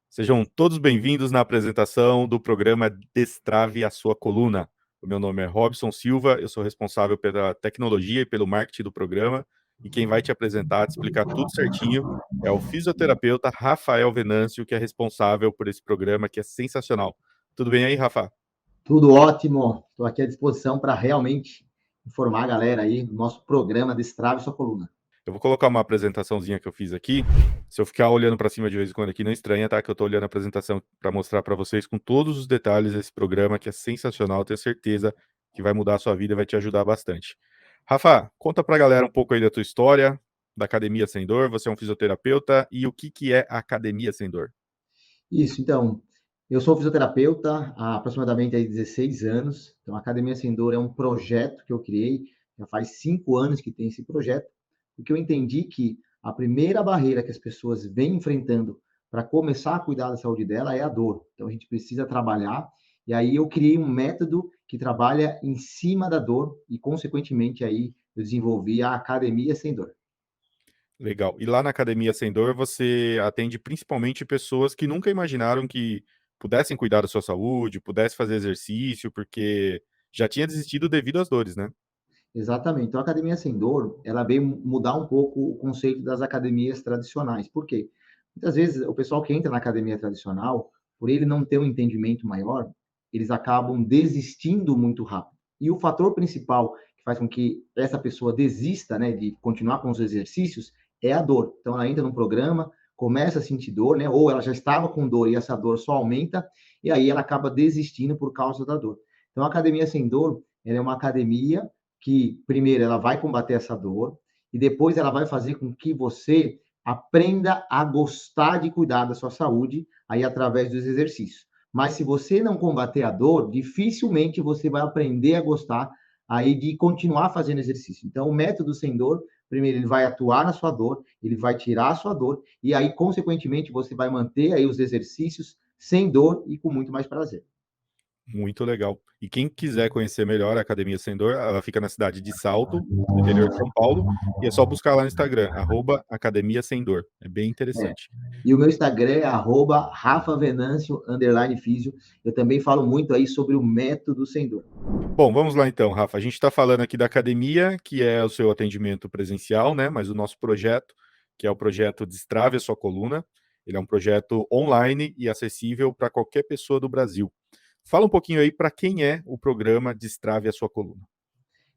Sejam todos bem-vindos na apresentação do programa Destrave a Sua Coluna. O meu nome é Robson Silva, eu sou responsável pela tecnologia e pelo marketing do programa, e quem vai te apresentar, te explicar tudo certinho, é o fisioterapeuta Rafael Venâncio, que é responsável por esse programa, que é sensacional. Tudo bem aí, Rafa? Tudo ótimo. Estou aqui à disposição para realmente informar a galera aí do nosso programa Destrave Sua Coluna. Eu vou colocar uma apresentaçãozinha que eu fiz aqui. Se eu ficar olhando para cima de vez em quando aqui, não estranha, tá? Que eu tô olhando a apresentação para mostrar para vocês com todos os detalhes desse programa, que é sensacional. Tenho certeza que vai mudar a sua vida e vai te ajudar bastante. Rafa, conta pra galera um pouco aí da tua história, da Academia Sem Dor. Você é um fisioterapeuta e o que é a Academia Sem Dor? Isso, então, eu sou fisioterapeuta há aproximadamente aí 16 anos. Então, a Academia Sem Dor é um projeto que eu criei, já faz 5 anos que tem esse projeto, porque eu entendi que a primeira barreira que as pessoas vêm enfrentando para começar a cuidar da saúde dela é a dor. Então, a gente precisa trabalhar, e aí eu criei um método que trabalha em cima da dor e, consequentemente, aí eu desenvolvi a Academia Sem Dor. Legal. E lá na Academia Sem Dor, você atende principalmente pessoas que nunca imaginaram que pudessem cuidar da sua saúde, pudessem fazer exercício, porque já tinha desistido devido às dores, né? Exatamente. Então, a Academia Sem Dor, ela veio mudar um pouco o conceito das academias tradicionais. Por quê? Muitas vezes, o pessoal que entra na academia tradicional, por ele não ter um entendimento maior, eles acabam desistindo muito rápido. E o fator principal que faz com que essa pessoa desista, né, de continuar com os exercícios é a dor. Então, ela entra num programa, começa a sentir dor, né, ou ela já estava com dor e essa dor só aumenta, e aí ela acaba desistindo por causa da dor. Então, a Academia Sem Dor, ela é uma academia que, primeiro, ela vai combater essa dor e depois ela vai fazer com que você aprenda a gostar de cuidar da sua saúde aí através dos exercícios. Mas se você não combater a dor, dificilmente você vai aprender a gostar aí de continuar fazendo exercício. Então, o método sem dor, primeiro, ele vai atuar na sua dor, ele vai tirar a sua dor e aí, consequentemente, você vai manter aí os exercícios sem dor e com muito mais prazer. Muito legal. E quem quiser conhecer melhor a Academia Sem Dor, ela fica na cidade de Salto, no interior de São Paulo, e é só buscar lá no Instagram, Academia Sem Dor. É bem É. interessante. E o meu Instagram é @rafavenancio_físio. Eu também falo muito aí sobre o método sem dor. Bom, vamos lá então, Rafa. A gente está falando aqui da academia, que é o seu atendimento presencial, né? Mas o nosso projeto, que é o projeto Destrave a Sua Coluna, ele é um projeto online e acessível para qualquer pessoa do Brasil. Fala um pouquinho aí para quem é o programa Destrave a Sua Coluna.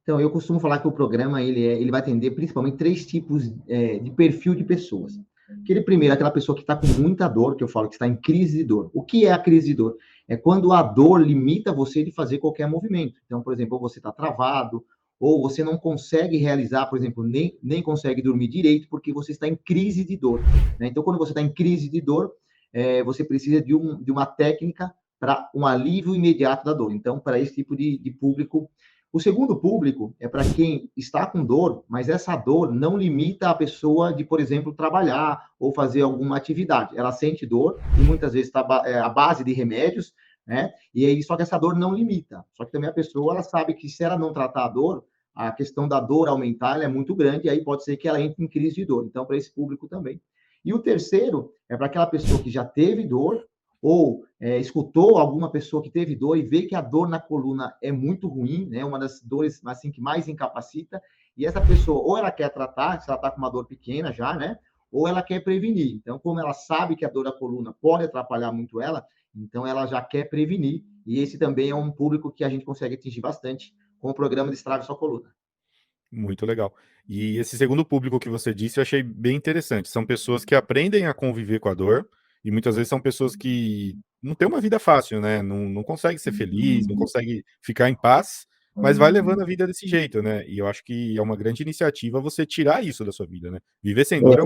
Então, eu costumo falar que o programa ele vai atender principalmente três tipos de perfil de pessoas. Aquele primeiro, aquela pessoa que está com muita dor, que eu falo que está em crise de dor. O que é a crise de dor? É quando a dor limita você de fazer qualquer movimento. Então, por exemplo, ou você está travado, ou você não consegue realizar, por exemplo, nem consegue dormir direito porque você está em crise de dor. Né? Então, quando você está em crise de dor, você precisa de uma técnica para um alívio imediato da dor. Então, para esse tipo de público, o segundo público é para quem está com dor, mas essa dor não limita a pessoa de, por exemplo, trabalhar ou fazer alguma atividade. Ela sente dor e muitas vezes está à base de remédios, né? E aí, só que essa dor não limita. Só que também a pessoa ela sabe que se ela não tratar a dor, a questão da dor aumentar é muito grande e aí pode ser que ela entre em crise de dor. Então, para esse público também. E o terceiro é para aquela pessoa que já teve dor ou escutou alguma pessoa que teve dor e vê que a dor na coluna é muito ruim, né? Uma das dores assim que mais incapacita, e essa pessoa ou ela quer tratar, se ela está com uma dor pequena já, né? Ou ela quer prevenir. Então, como ela sabe que a dor da coluna pode atrapalhar muito ela, então ela já quer prevenir. E esse também é um público que a gente consegue atingir bastante com o programa Destrave Sua Coluna. Muito legal. E esse segundo público que você disse, eu achei bem interessante. São pessoas que aprendem a conviver com a dor, e muitas vezes são pessoas que não têm uma vida fácil, né? Não consegue ser feliz, não consegue ficar em paz, mas vai levando a vida desse jeito, né? E eu acho que é uma grande iniciativa você tirar isso da sua vida, né? Viver sem dor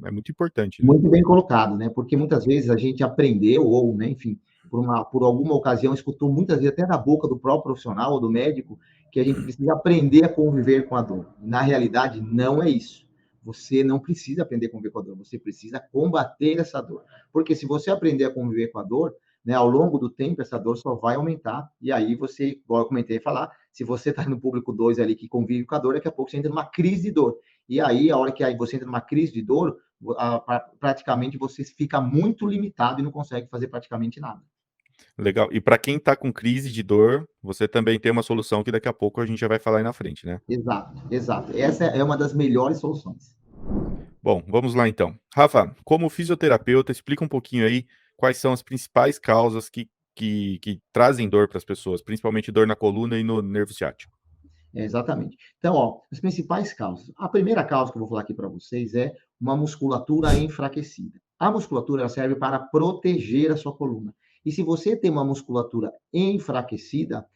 é muito importante, né? Muito bem colocado, né? Porque muitas vezes a gente aprendeu, ou, né, enfim, por alguma ocasião, escutou muitas vezes até da boca do próprio profissional ou do médico, que a gente precisa aprender a conviver com a dor. Na realidade, não é isso. Você não precisa aprender a conviver com a dor, você precisa combater essa dor. Porque se você aprender a conviver com a dor, né, ao longo do tempo, essa dor só vai aumentar, e aí você, igual eu comentei falar, se você está no público 2 ali que convive com a dor, daqui a pouco você entra numa crise de dor. E aí, a hora que aí você entra numa crise de dor, praticamente você fica muito limitado e não consegue fazer praticamente nada. Legal. E para quem está com crise de dor, você também tem uma solução que daqui a pouco a gente já vai falar aí na frente, né? Exato, exato. Essa é uma das melhores soluções. Bom, vamos lá então. Rafa, como fisioterapeuta, explica um pouquinho aí quais são as principais causas que trazem dor para as pessoas, principalmente dor na coluna e no nervo ciático. Exatamente. Então, ó, as principais causas. A primeira causa que eu vou falar aqui para vocês é uma musculatura enfraquecida. A musculatura ela serve para proteger a sua coluna. E se você tem uma musculatura enfraquecida,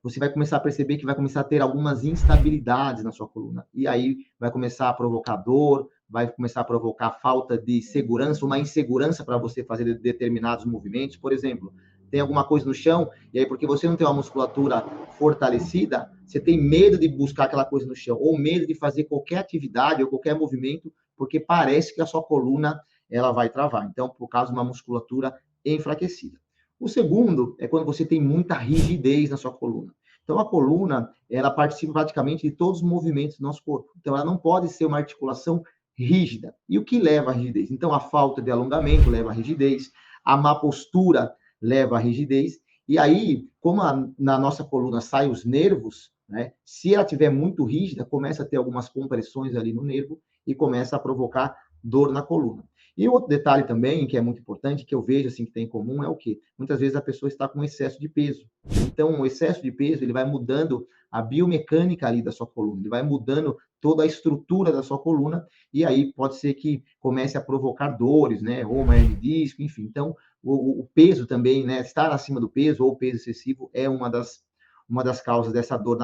você vai começar a perceber que vai começar a ter algumas instabilidades na sua coluna. E aí vai começar a provocar dor, vai começar a provocar falta de segurança, uma insegurança para você fazer determinados movimentos. Por exemplo, tem alguma coisa no chão, e aí porque você não tem uma musculatura fortalecida, você tem medo de buscar aquela coisa no chão, ou medo de fazer qualquer atividade ou qualquer movimento, porque parece que a sua coluna ela vai travar. Então, por causa de uma musculatura enfraquecida. O segundo é quando você tem muita rigidez na sua coluna. Então, a coluna, ela participa praticamente de todos os movimentos do nosso corpo. Então, ela não pode ser uma articulação rígida. E o que leva à rigidez? Então, a falta de alongamento leva à rigidez, a má postura leva à rigidez, e aí, como na nossa coluna saem os nervos, né, se ela estiver muito rígida, começa a ter algumas compressões ali no nervo e começa a provocar dor na coluna. E outro detalhe também, que é muito importante, que eu vejo assim que tem em comum, é o quê? Muitas vezes a pessoa está com excesso de peso. Então, o excesso de peso, ele vai mudando a biomecânica ali da sua coluna, ele vai mudando toda a estrutura da sua coluna, e aí pode ser que comece a provocar dores, né? Ou uma hernia de disco, enfim. Então, o peso também, né? Estar acima do peso ou peso excessivo é uma das causas dessa dor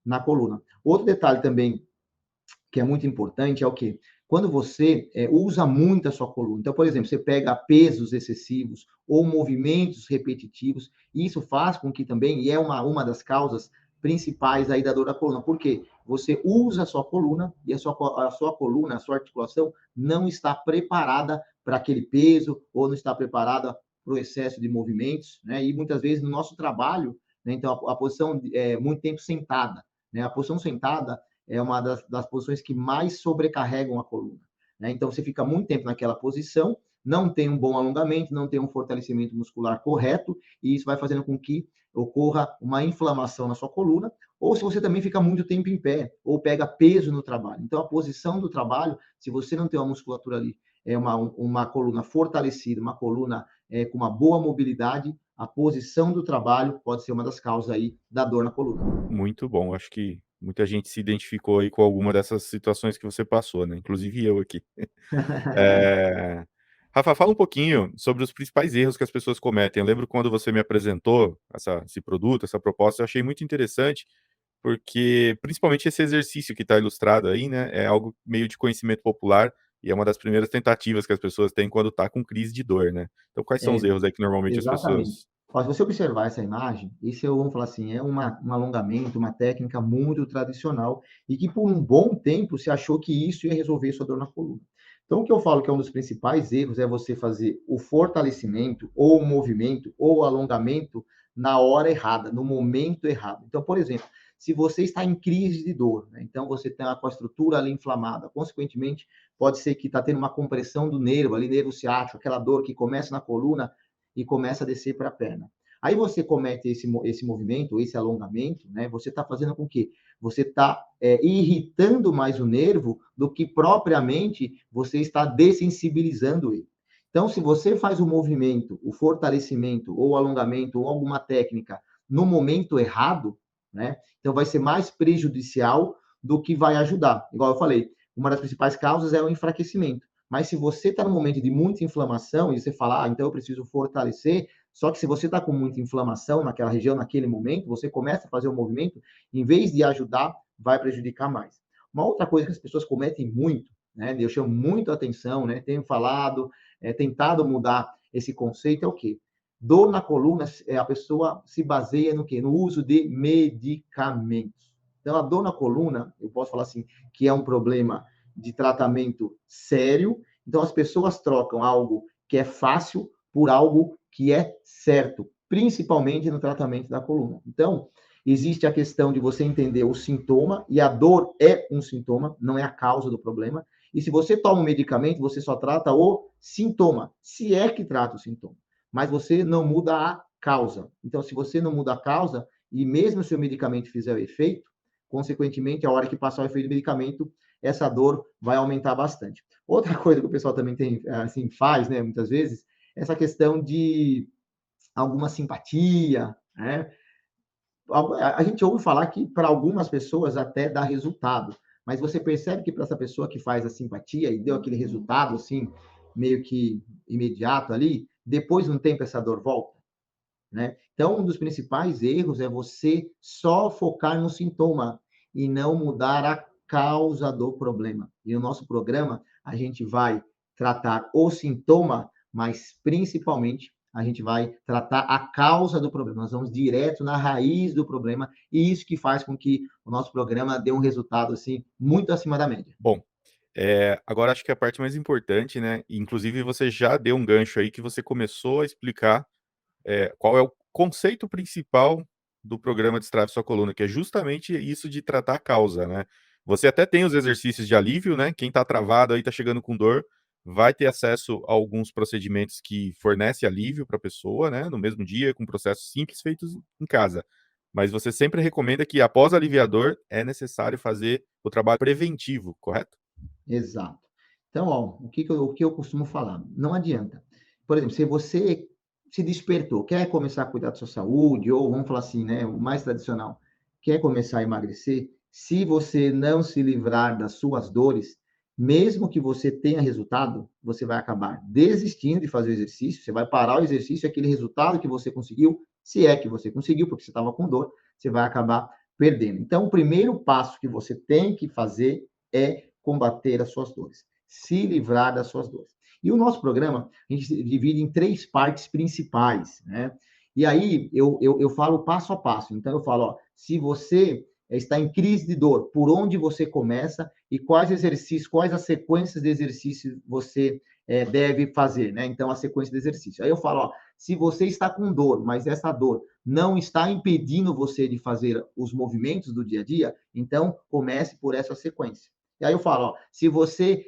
na coluna. Outro detalhe também que é muito importante é o quê? Quando você usa muito a sua coluna. Então, por exemplo, você pega pesos excessivos ou movimentos repetitivos, e isso faz com que também, e é uma das causas principais aí da dor da coluna, porque você usa a sua coluna e a sua coluna, a sua articulação não está preparada para aquele peso ou não está preparada para o excesso de movimentos, né? E muitas vezes no nosso trabalho, né, então a posição é muito tempo sentada, né? A posição sentada é uma das posições que mais sobrecarregam a coluna, né? Então, você fica muito tempo naquela posição, não tem um bom alongamento, não tem um fortalecimento muscular correto, e isso vai fazendo com que ocorra uma inflamação na sua coluna, ou se você também fica muito tempo em pé, ou pega peso no trabalho. Então, a posição do trabalho, se você não tem uma musculatura ali, é uma coluna fortalecida, uma coluna com uma boa mobilidade, a posição do trabalho pode ser uma das causas aí da dor na coluna. Muito bom, acho que muita gente se identificou aí com alguma dessas situações que você passou, né, inclusive eu aqui. Eh, Rafa, fala um pouquinho sobre os principais erros que as pessoas cometem. Eu lembro quando você me apresentou esse produto, essa proposta, eu achei muito interessante, porque principalmente esse exercício que está ilustrado aí, né, é algo meio de conhecimento popular e é uma das primeiras tentativas que as pessoas têm quando tá com crise de dor, né. Então quais são É, os erros aí que normalmente as exatamente. pessoas Ó, se você observar essa imagem, isso eu vamos falar assim, é um alongamento, uma técnica muito tradicional e que por um bom tempo se achou que isso ia resolver sua dor na coluna. Então, o que eu falo que é um dos principais erros é você fazer o fortalecimento, ou o movimento, ou o alongamento na hora errada, no momento errado. Então, por exemplo, se você está em crise de dor, né, então você está com a estrutura ali inflamada, consequentemente, pode ser que está tendo uma compressão do nervo, ali, nervo ciático, aquela dor que começa na coluna e começa a descer para a perna. Aí você comete esse movimento, esse alongamento, né? Você está fazendo com que você está irritando mais o nervo do que propriamente você está dessensibilizando ele. Então, se você faz o movimento, o fortalecimento, ou o alongamento, ou alguma técnica no momento errado, né? Então vai ser mais prejudicial do que vai ajudar. Igual eu falei, uma das principais causas é o enfraquecimento. Mas se você está num momento de muita inflamação e você fala, então eu preciso fortalecer, só que se você está com muita inflamação naquela região, naquele momento, você começa a fazer o movimento, em vez de ajudar, vai prejudicar mais. Uma outra coisa que as pessoas cometem muito, né, eu chamo muito a atenção, né, tenho falado, tentado mudar esse conceito, é o quê? Dor na coluna, a pessoa se baseia no quê? No uso de medicamentos. Então, a dor na coluna, eu posso falar assim, que é um problema de tratamento sério. Então, as pessoas trocam algo que é fácil por algo que é certo, principalmente no tratamento da coluna. Então, existe a questão de você entender o sintoma, e a dor é um sintoma, não é a causa do problema. E se você toma um medicamento, você só trata o sintoma, se é que trata o sintoma. Mas você não muda a causa. Então, se você não muda a causa, e mesmo se o medicamento fizer o efeito, consequentemente, a hora que passar o efeito do medicamento, essa dor vai aumentar bastante. Outra coisa que o pessoal também tem, assim, faz, né, muitas vezes, essa questão de alguma simpatia, né? A gente ouve falar que para algumas pessoas até dá resultado, mas você percebe que para essa pessoa que faz a simpatia e deu aquele resultado assim, meio que imediato ali, depois de um tempo essa dor volta, né? Então, um dos principais erros é você só focar no sintoma e não mudar a causa do problema. E no nosso programa, a gente vai tratar o sintoma, mas principalmente a gente vai tratar a causa do problema. Nós vamos direto na raiz do problema, e isso que faz com que o nosso programa dê um resultado assim muito acima da média. Bom, agora acho que a parte mais importante, né, inclusive você já deu um gancho aí que você começou a explicar, qual é o conceito principal do programa Destrave Sua Coluna, que é justamente isso de tratar a causa, né. Você até tem os exercícios de alívio, né, quem tá travado aí, tá chegando com dor, vai ter acesso a alguns procedimentos que fornece alívio para a pessoa, né, no mesmo dia, com processos simples feitos em casa. Mas você sempre recomenda que após aliviador, é necessário fazer o trabalho preventivo, correto? Exato. Então, ó, o que eu costumo falar? Não adianta. Por exemplo, se você se despertou, quer começar a cuidar da sua saúde, ou vamos falar assim, né, o mais tradicional, quer começar a emagrecer, se você não se livrar das suas dores, mesmo que você tenha resultado, você vai acabar desistindo de fazer o exercício, você vai parar o exercício, e aquele resultado que você conseguiu, se é que você conseguiu, porque você estava com dor, você vai acabar perdendo. Então, o primeiro passo que você tem que fazer é combater as suas dores, se livrar das suas dores. E o nosso programa, a gente divide em 3 partes principais, né? E aí, eu falo passo a passo. Então, eu falo, ó, se você está em crise de dor, por onde você começa e quais exercícios, quais as sequências de exercícios você deve fazer, né? Então, a sequência de exercício. Aí eu falo, ó, se você está com dor, mas essa dor não está impedindo você de fazer os movimentos do dia a dia, então comece por essa sequência. E aí eu falo, ó, se você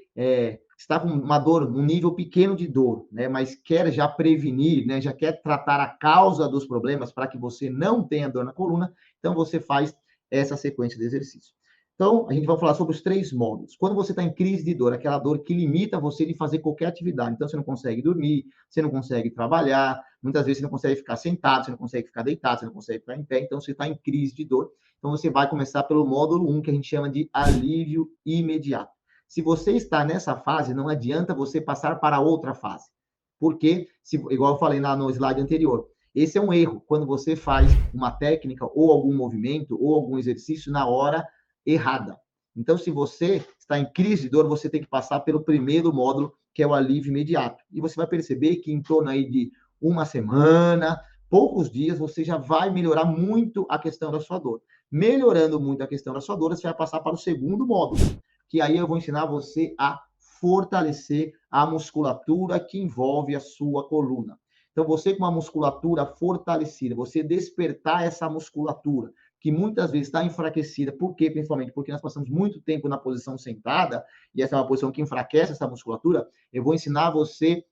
está com uma dor, um nível pequeno de dor, né, mas quer já prevenir, né, já quer tratar a causa dos problemas para que você não tenha dor na coluna, então você faz essa sequência de exercício. Então, a gente vai falar sobre os 3 módulos. Quando você está em crise de dor, aquela dor que limita você de fazer qualquer atividade. Então, você não consegue dormir, você não consegue trabalhar, muitas vezes você não consegue ficar sentado, você não consegue ficar deitado, você não consegue ficar em pé. Então, você está em crise de dor. Então, você vai começar pelo módulo 1, que a gente chama de alívio imediato. Se você está nessa fase, não adianta você passar para outra fase. Porque, igual eu falei no slide anterior, esse é um erro, quando você faz uma técnica ou algum movimento ou algum exercício na hora errada. Então, se você está em crise de dor, você tem que passar pelo primeiro módulo, que é o alívio imediato. E você vai perceber que em torno aí de uma semana, poucos dias, você já vai melhorar muito a questão da sua dor. Melhorando muito a questão da sua dor, você vai passar para o segundo módulo, que aí eu vou ensinar você a fortalecer a musculatura que envolve a sua coluna. Então, você com uma musculatura fortalecida, você despertar essa musculatura, que muitas vezes está enfraquecida. Por quê? Principalmente porque nós passamos muito tempo na posição sentada, e essa é uma posição que enfraquece essa musculatura. Eu vou ensinar você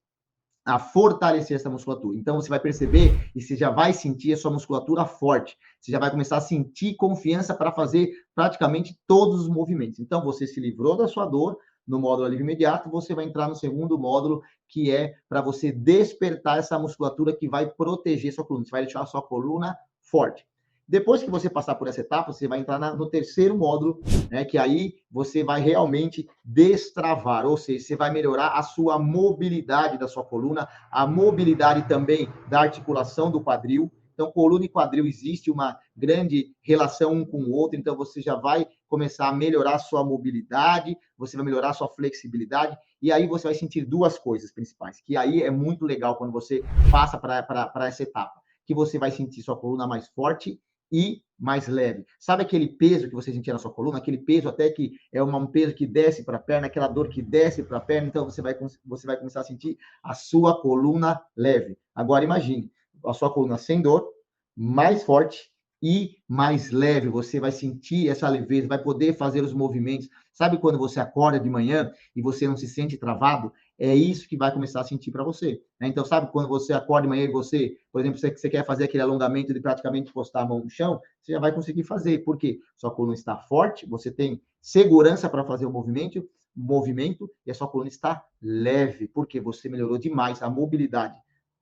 a fortalecer essa musculatura. Então, você vai perceber e você já vai sentir a sua musculatura forte. Você já vai começar a sentir confiança para fazer praticamente todos os movimentos. Então, você se livrou da sua dor no módulo alívio imediato, você vai entrar no segundo módulo, que é para você despertar essa musculatura que vai proteger sua coluna. Você vai deixar a sua coluna forte. Depois que você passar por essa etapa, você vai entrar no terceiro módulo, né, que aí você vai realmente destravar, ou seja, você vai melhorar a sua mobilidade da sua coluna, a mobilidade também da articulação do quadril. Então, coluna e quadril existe uma grande relação um com o outro, então você já vai começar a melhorar a sua mobilidade, você vai melhorar a sua flexibilidade, e aí você vai sentir 2 coisas principais, que aí é muito legal quando você passa para essa etapa, que você vai sentir sua coluna mais forte e mais leve. Sabe aquele peso que você sentia na sua coluna? Aquele peso até que é um peso que desce para a perna, aquela dor que desce para a perna, então você vai começar a sentir a sua coluna leve. Agora imagine, a sua coluna sem dor, mais forte e mais leve. Você vai sentir essa leveza, vai poder fazer os movimentos. Sabe quando você acorda de manhã e você não se sente travado? É isso que vai começar a sentir para você. Né? Então, sabe quando você acorda de manhã e você, por exemplo, você quer fazer aquele alongamento de praticamente postar a mão no chão, você já vai conseguir fazer. Por quê? Sua coluna está forte, você tem segurança para fazer o movimento e a sua coluna está leve, porque você melhorou demais a mobilidade,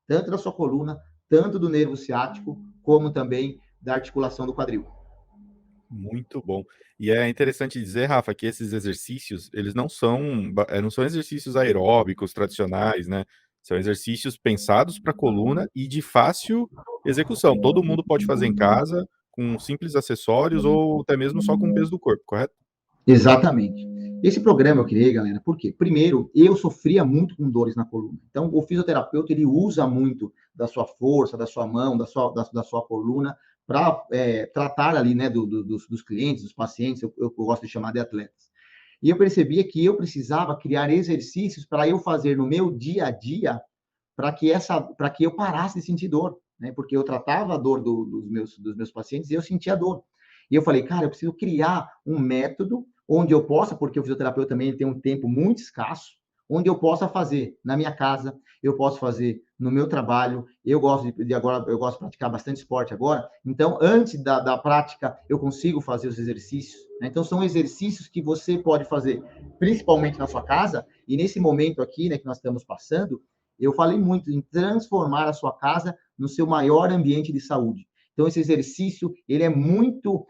tanto da sua coluna, tanto do nervo ciático, como também da articulação do quadril. Muito bom. E é interessante dizer, Rafa, que esses exercícios, eles não são exercícios aeróbicos tradicionais, né? São exercícios pensados para a coluna e de fácil execução. Todo mundo pode fazer em casa, com simples acessórios ou até mesmo só com o peso do corpo, correto? Exatamente. Esse programa eu criei, galera, por quê? Primeiro, eu sofria muito com dores na coluna. Então, o fisioterapeuta, ele usa muito da sua força, da sua mão, da sua coluna, para tratar ali, né, dos clientes, dos pacientes, eu gosto de chamar de atletas. E eu percebia que eu precisava criar exercícios para eu fazer no meu dia a dia, para que eu parasse de sentir dor, né? Porque eu tratava a dor dos meus pacientes e eu sentia dor. E eu falei, cara, eu preciso criar um método onde eu possa, porque o fisioterapeuta também tem um tempo muito escasso, onde eu possa fazer na minha casa, eu posso fazer no meu trabalho, eu gosto eu gosto de praticar bastante esporte agora, então antes da prática eu consigo fazer os exercícios, né? Então são exercícios que você pode fazer principalmente na sua casa, e nesse momento aqui, né, que nós estamos passando, eu falei muito em transformar a sua casa no seu maior ambiente de saúde. Então, esse exercício, ele é muito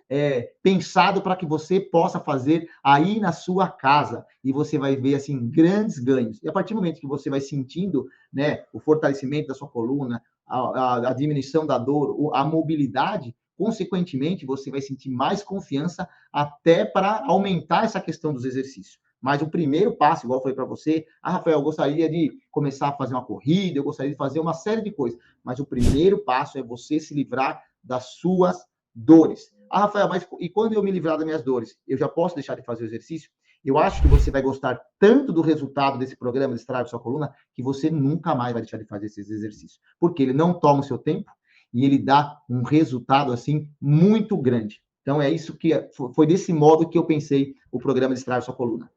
pensado para que você possa fazer aí na sua casa. E você vai ver, assim, grandes ganhos. E a partir do momento que você vai sentindo, né, o fortalecimento da sua coluna, a diminuição da dor, a mobilidade, consequentemente, você vai sentir mais confiança até para aumentar essa questão dos exercícios. Mas o primeiro passo, igual eu falei para você, Rafael, eu gostaria de começar a fazer uma corrida, eu gostaria de fazer uma série de coisas. Mas o primeiro passo é você se livrar das suas dores. Rafael, mas e quando eu me livrar das minhas dores, eu já posso deixar de fazer o exercício? Eu acho que você vai gostar tanto do resultado desse programa de Estrago Sua Coluna, que você nunca mais vai deixar de fazer esses exercícios. Porque ele não toma o seu tempo e ele dá um resultado, assim, muito grande. Então, é isso que foi desse modo que eu pensei o programa de Estrago Sua Coluna.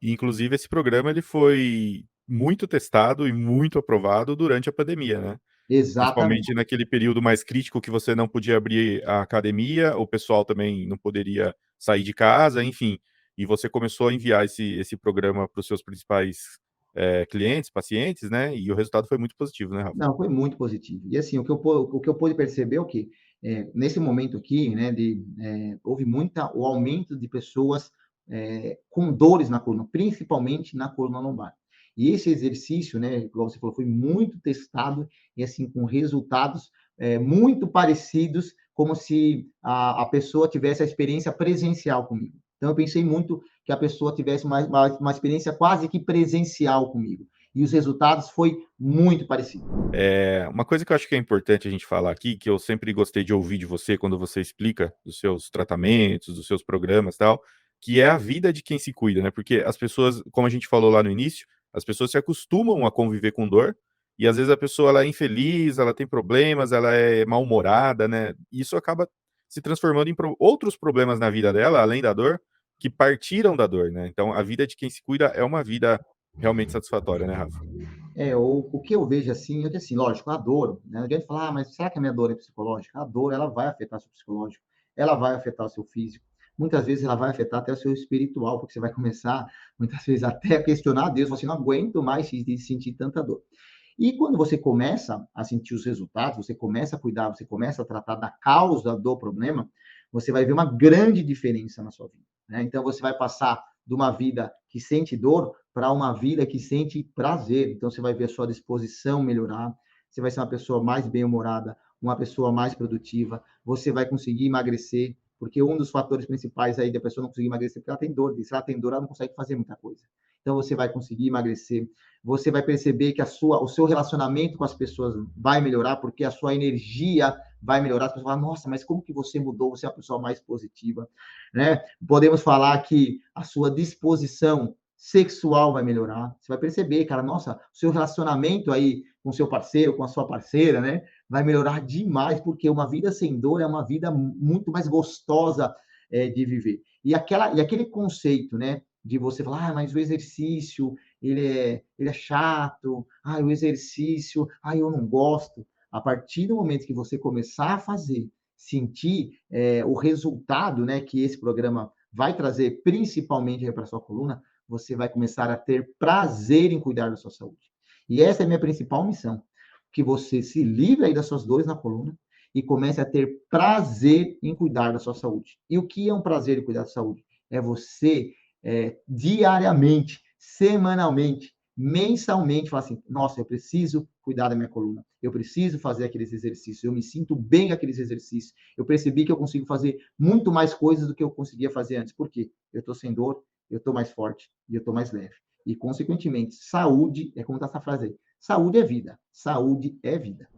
E, inclusive, esse programa ele foi muito testado e muito aprovado durante a pandemia, né? Exatamente. Principalmente naquele período mais crítico que você não podia abrir a academia, o pessoal também não poderia sair de casa, enfim. E você começou a enviar esse programa para os seus principais clientes, pacientes, né? E o resultado foi muito positivo, né, Rafa? Não, foi muito positivo. E assim, o que eu pude perceber é o que nesse momento aqui, né, houve o aumento de pessoas com dores na coluna, principalmente na coluna lombar. E esse exercício, né, como você falou, foi muito testado e assim com resultados muito parecidos, como se a pessoa tivesse a experiência presencial comigo. Então eu pensei muito que a pessoa tivesse uma experiência quase que presencial comigo. E os resultados foi muito parecido. Uma coisa que eu acho que é importante a gente falar aqui, que eu sempre gostei de ouvir de você quando você explica dos seus tratamentos, dos seus programas e tal, que é a vida de quem se cuida, né? Porque as pessoas, como a gente falou lá no início, as pessoas se acostumam a conviver com dor e às vezes a pessoa ela é infeliz, ela tem problemas, ela é mal-humorada, né? E isso acaba se transformando em outros problemas na vida dela, além da dor, que partiram da dor, né? Então a vida de quem se cuida é uma vida realmente satisfatória, né, Rafa? O que eu vejo assim, é que assim, lógico, a dor, né? Ninguém fala, mas será que a minha dor é psicológica? A dor, ela vai afetar seu psicológico, ela vai afetar o seu físico, muitas vezes ela vai afetar até o seu espiritual, porque você vai começar, muitas vezes, até a questionar a Deus, você não aguento mais de sentir tanta dor. E quando você começa a sentir os resultados, você começa a cuidar, você começa a tratar da causa do problema, você vai ver uma grande diferença na sua vida, né? Então, você vai passar de uma vida que sente dor para uma vida que sente prazer. Então, você vai ver a sua disposição melhorar, você vai ser uma pessoa mais bem-humorada, uma pessoa mais produtiva, você vai conseguir emagrecer, porque um dos fatores principais aí da pessoa não conseguir emagrecer é porque ela tem dor. E se ela tem dor, ela não consegue fazer muita coisa. então você vai conseguir emagrecer. Você vai perceber que o seu relacionamento com as pessoas vai melhorar, porque a sua energia vai melhorar. As pessoas falam, nossa, mas como que você mudou? Você é a pessoa mais positiva, né? Podemos falar que a sua disposição sexual vai melhorar. Você vai perceber, cara, nossa, o seu relacionamento aí com o seu parceiro, com a sua parceira, né? Vai melhorar demais, porque uma vida sem dor é uma vida muito mais gostosa de viver. E aquele conceito, né? De você falar, mas o exercício, ele é chato, o exercício, eu não gosto. A partir do momento que você começar a fazer, sentir o resultado, né, que esse programa vai trazer, principalmente para a sua coluna, você vai começar a ter prazer em cuidar da sua saúde. E essa é a minha principal missão, que você se livre aí das suas dores na coluna e comece a ter prazer em cuidar da sua saúde. E o que é um prazer em cuidar da saúde? É você diariamente, semanalmente, mensalmente, falar assim, nossa, eu preciso cuidar da minha coluna, eu preciso fazer aqueles exercícios, eu me sinto bem com aqueles exercícios, eu percebi que eu consigo fazer muito mais coisas do que eu conseguia fazer antes. Por quê? Eu estou sem dor, eu estou mais forte e eu estou mais leve. E, consequentemente, saúde, como está essa frase aí, saúde é vida, saúde é vida.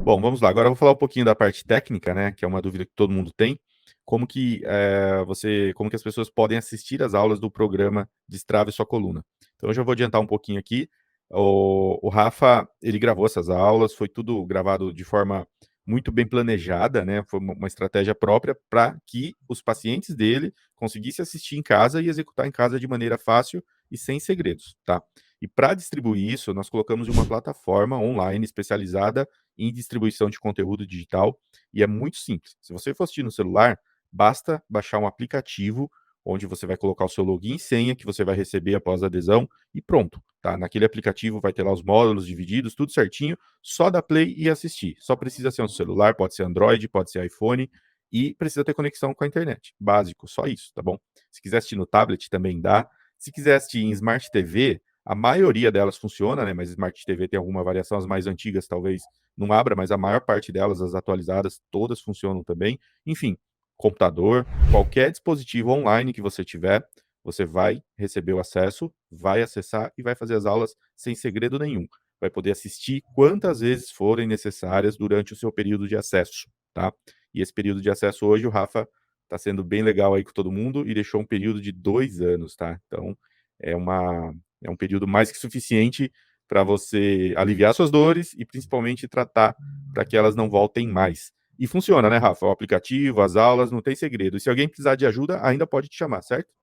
Bom, vamos lá. Agora eu vou falar um pouquinho da parte técnica, né, que é uma dúvida que todo mundo tem. Como que as pessoas podem assistir às aulas do programa Destrave Sua Coluna. Então eu já vou adiantar um pouquinho aqui. O Rafa, ele gravou essas aulas, foi tudo gravado de forma muito bem planejada, né? Foi uma estratégia própria para que os pacientes dele conseguissem assistir em casa e executar em casa de maneira fácil e sem segredos, tá? E para distribuir isso, nós colocamos em uma plataforma online especializada em distribuição de conteúdo digital, e é muito simples. Se você for assistir no celular, basta baixar um aplicativo onde você vai colocar o seu login e senha que você vai receber após a adesão e pronto, tá? Naquele aplicativo vai ter lá os módulos divididos, tudo certinho, só dar play e assistir. Só precisa ser um celular, pode ser Android, pode ser iPhone e precisa ter conexão com a internet. Básico, só isso, tá bom? Se quiser assistir no tablet também dá. Se quiser assistir em Smart TV, a maioria delas funciona, né? Mas Smart TV tem alguma variação, as mais antigas talvez não abra, mas a maior parte delas, as atualizadas, todas funcionam também. Enfim, computador, qualquer dispositivo online que você tiver, você vai receber o acesso, vai acessar e vai fazer as aulas sem segredo nenhum. Vai poder assistir quantas vezes forem necessárias durante o seu período de acesso, tá? E esse período de acesso hoje, o Rafa está sendo bem legal aí com todo mundo e deixou um período de 2 anos, tá? Então, é, uma, é um período mais que suficiente para você aliviar suas dores e principalmente tratar para que elas não voltem mais. E funciona, né, Rafa? O aplicativo, as aulas, não tem segredo. E se alguém precisar de ajuda, ainda pode te chamar, certo?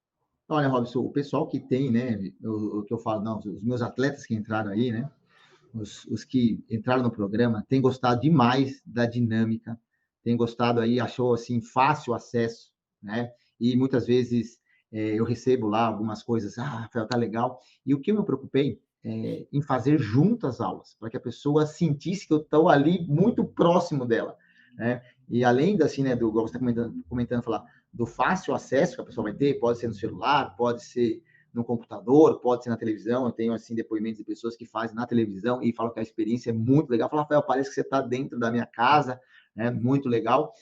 Olha, Robson, o pessoal que tem, né, o que eu falo, não, os meus atletas que entraram aí, né, os que entraram no programa, têm gostado demais da dinâmica, têm gostado aí, achou, assim, fácil o acesso, né, e muitas vezes eu recebo lá algumas coisas, Rafael, tá legal, e o que eu me preocupei em fazer juntas as aulas, para que a pessoa sentisse que eu estou ali muito próximo dela, né, e além da, assim, né, do, igual você está comentando, falar, do fácil acesso que a pessoa vai ter, pode ser no celular, pode ser no computador, pode ser na televisão. Eu tenho assim depoimentos de pessoas que fazem na televisão e falam que a experiência é muito legal. Fala, Rafael, parece que você está dentro da minha casa, né? Muito legal.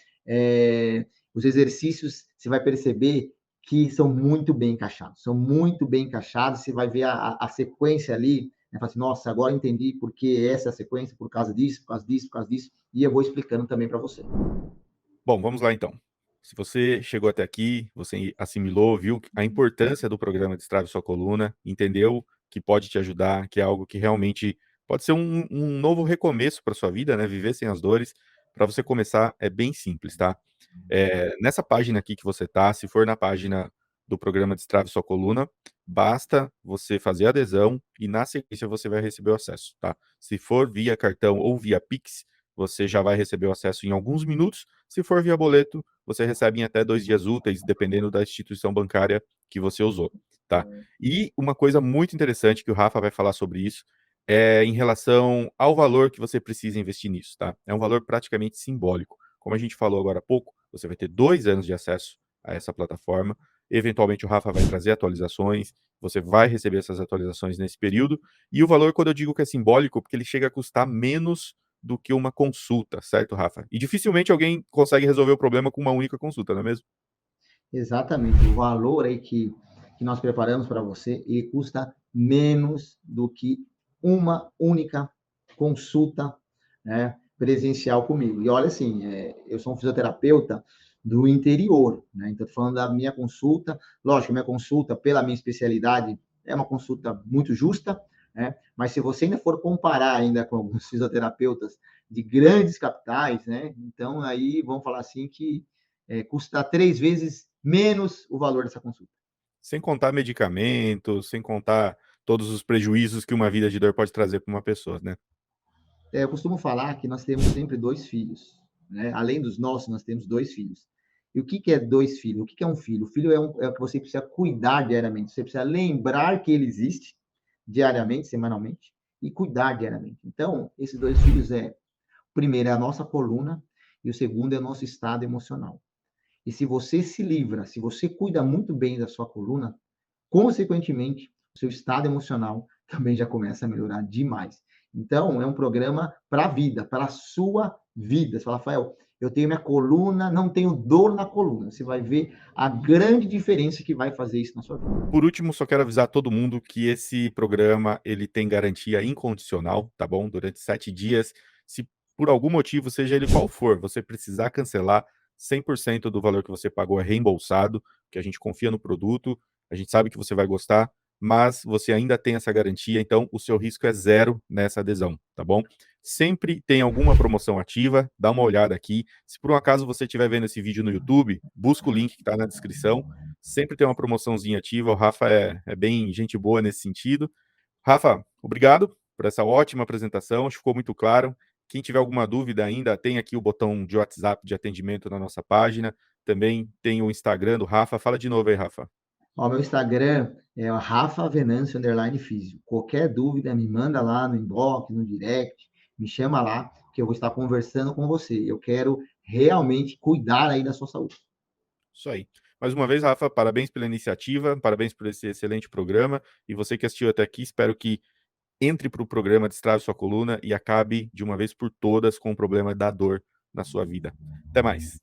Os exercícios, você vai perceber que são muito bem encaixados, são muito bem encaixados. Você vai ver a sequência ali, né? Fala assim, nossa, agora entendi por que essa é a sequência, por causa disso, por causa disso, por causa disso, e eu vou explicando também para você. Bom, vamos lá então. Se você chegou até aqui, você assimilou, viu a importância do programa Destrave Sua Coluna, entendeu que pode te ajudar, que é algo que realmente pode ser um novo recomeço para sua vida, né? Viver sem as dores. Para você começar, é bem simples, tá? Nessa página aqui que você tá, se for na página do programa Destrave Sua Coluna, basta você fazer a adesão e na sequência você vai receber o acesso, tá? Se for via cartão ou via Pix, você já vai receber o acesso em alguns minutos. Se for via boleto, você recebe em até 2 dias úteis, dependendo da instituição bancária que você usou, tá? E uma coisa muito interessante que o Rafa vai falar sobre isso é em relação ao valor que você precisa investir nisso, tá? É um valor praticamente simbólico. Como a gente falou agora há pouco, você vai ter 2 anos de acesso a essa plataforma. Eventualmente o Rafa vai trazer atualizações, você vai receber essas atualizações nesse período. E o valor, quando eu digo que é simbólico, porque ele chega a custar menos do que uma consulta, certo, Rafa? E dificilmente alguém consegue resolver o problema com uma única consulta, não é mesmo? Exatamente. O valor aí que nós preparamos para você, ele custa menos do que uma única consulta, né, presencial comigo. E olha assim, eu sou um fisioterapeuta do interior, né? Então, estou falando da minha consulta. Lógico, minha consulta, pela minha especialidade, é uma consulta muito justa, né? Mas se você ainda for comparar ainda com alguns fisioterapeutas de grandes capitais, né? Então, aí vamos falar assim que custa 3 vezes menos o valor dessa consulta. Sem contar medicamentos, sem contar todos os prejuízos que uma vida de dor pode trazer para uma pessoa, né? Eu costumo falar que nós temos sempre 2 filhos, né? Além dos nossos, nós temos 2 filhos. E o que é 2 filhos? O que é um filho? O filho é o que você precisa cuidar diariamente. Você precisa lembrar que ele existe diariamente, semanalmente, e cuidar diariamente. Então, esses 2 filhos o primeiro é a nossa coluna e o segundo é o nosso estado emocional. E se você se livra, se você cuida muito bem da sua coluna, consequentemente, o seu estado emocional também já começa a melhorar demais. Então, é um programa para a vida, para a sua vida. Você fala, Rafael, eu tenho minha coluna, não tenho dor na coluna. Você vai ver a grande diferença que vai fazer isso na sua vida. Por último, só quero avisar todo mundo que esse programa, ele tem garantia incondicional, tá bom? Durante 7 dias. Se por algum motivo, seja ele qual for, você precisar cancelar, 100% do valor que você pagou é reembolsado, que a gente confia no produto, a gente sabe que você vai gostar, mas você ainda tem essa garantia, então o seu risco é zero nessa adesão, tá bom? Sempre tem alguma promoção ativa, dá uma olhada aqui. Se por um acaso você estiver vendo esse vídeo no YouTube, busca o link que está na descrição. Sempre tem uma promoçãozinha ativa. O Rafa é bem gente boa nesse sentido. Rafa, obrigado por essa ótima apresentação. Acho que ficou muito claro. Quem tiver alguma dúvida ainda, tem aqui o botão de WhatsApp de atendimento na nossa página. Também tem o Instagram do Rafa. Fala de novo aí, Rafa. Ó, meu Instagram é o Rafa Venâncio underline Físio. Qualquer dúvida, me manda lá no inbox, no direct, me chama lá, que eu vou estar conversando com você. Eu quero realmente cuidar aí da sua saúde. Isso aí. Mais uma vez, Rafa, parabéns pela iniciativa, parabéns por esse excelente programa. E você que assistiu até aqui, espero que entre para o programa Destrave Sua Coluna e acabe de uma vez por todas com o problema da dor na sua vida. Até mais.